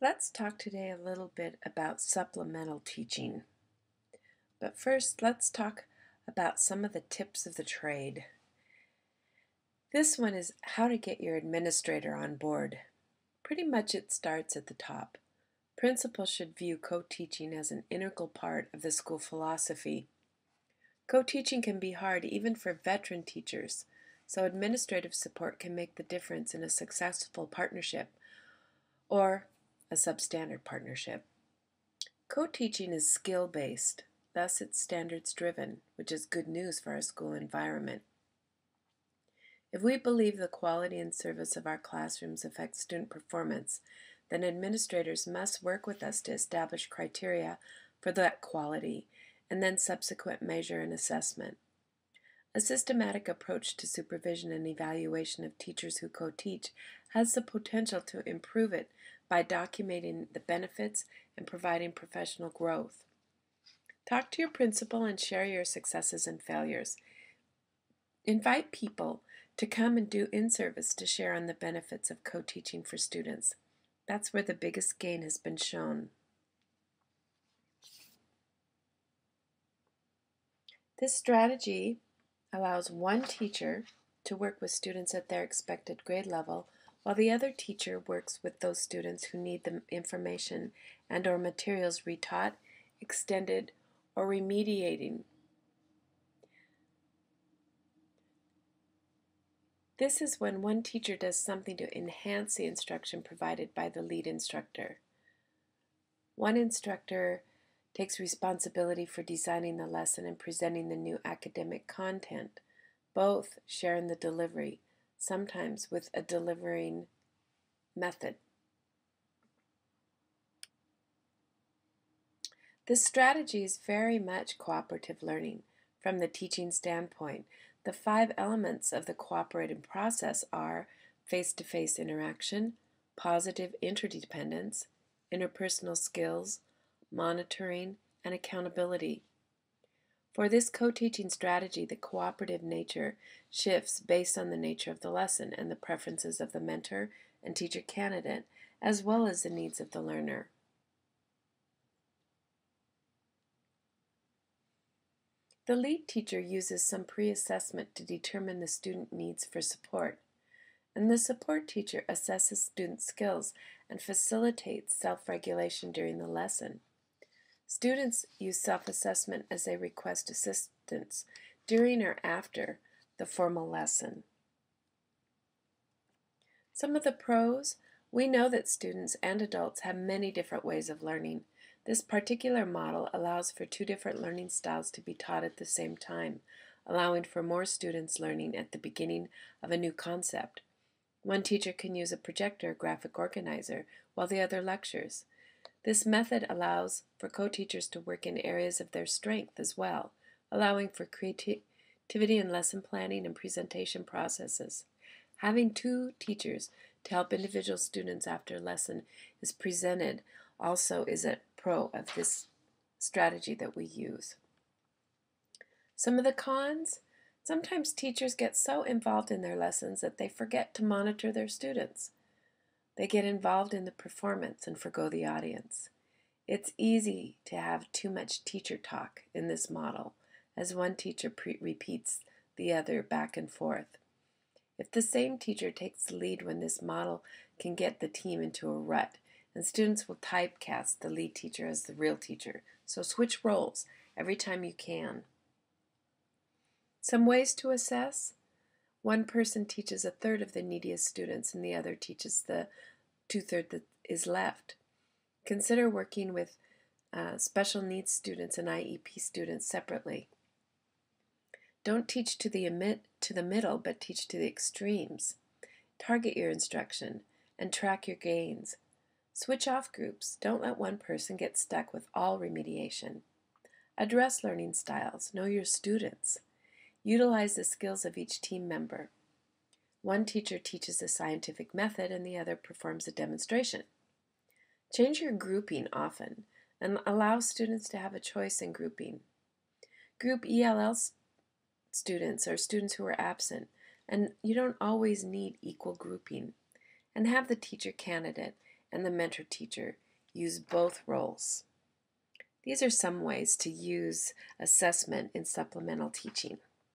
Let's talk today a little bit about supplemental teaching. But first, let's talk about some of the tips of the trade. This one is how to get your administrator on board. Pretty much it starts at the top. Principals should view co-teaching as an integral part of the school philosophy. Co-teaching can be hard even for veteran teachers, so administrative support can make the difference in a successful partnership or a substandard partnership. Co-teaching is skill-based, thus it's standards-driven, which is good news for our school environment. If we believe the quality and service of our classrooms affects student performance, then administrators must work with us to establish criteria for that quality and then subsequent measure and assessment. A systematic approach to supervision and evaluation of teachers who co-teach has the potential to improve it by documenting the benefits and providing professional growth. Talk to your principal and share your successes and failures. Invite people to come and do in-service to share on the benefits of co-teaching for students. That's where the biggest gain has been shown. This strategy allows one teacher to work with students at their expected grade level, while the other teacher works with those students who need the information and/or materials retaught, extended, or remediating. This is when one teacher does something to enhance the instruction provided by the lead instructor. One instructor takes responsibility for designing the lesson and presenting the new academic content. Both share in the delivery, sometimes with a delivering method. This strategy is very much cooperative learning. From the teaching standpoint, the 5 elements of the cooperative process are face-to-face interaction, positive interdependence, interpersonal skills, monitoring, and accountability. For this co-teaching strategy, the cooperative nature shifts based on the nature of the lesson and the preferences of the mentor and teacher candidate, as well as the needs of the learner. The lead teacher uses some pre-assessment to determine the student needs for support, and the support teacher assesses student skills and facilitates self-regulation during the lesson. Students use self-assessment as they request assistance during or after the formal lesson. Some of the pros: we know that students and adults have many different ways of learning. This particular model allows for 2 different learning styles to be taught at the same time, allowing for more students learning at the beginning of a new concept. One teacher can use a projector or graphic organizer while the other lectures. This method allows for co-teachers to work in areas of their strength as well, allowing for creativity in lesson planning and presentation processes. Having 2 teachers to help individual students after a lesson is presented also is a pro of this strategy that we use. Some of the cons: sometimes teachers get so involved in their lessons that they forget to monitor their students. They get involved in the performance and forgo the audience. It's easy to have too much teacher talk in this model, as one teacher repeats the other back and forth. If the same teacher takes the lead, when this model can get the team into a rut, and students will typecast the lead teacher as the real teacher. So switch roles every time you can. Some ways to assess: one person teaches 1/3 of the neediest students and the other teaches the 2/3 that is left. Consider working with special needs students and IEP students separately. Don't teach to the middle, but teach to the extremes. Target your instruction and track your gains. Switch off groups. Don't let one person get stuck with all remediation. Address learning styles. Know your students. Utilize the skills of each team member. One teacher teaches a scientific method and the other performs a demonstration. Change your grouping often and allow students to have a choice in grouping. Group ELL students or students who are absent, and you don't always need equal grouping. And have the teacher candidate and the mentor teacher use both roles. These are some ways to use assessment in supplemental teaching.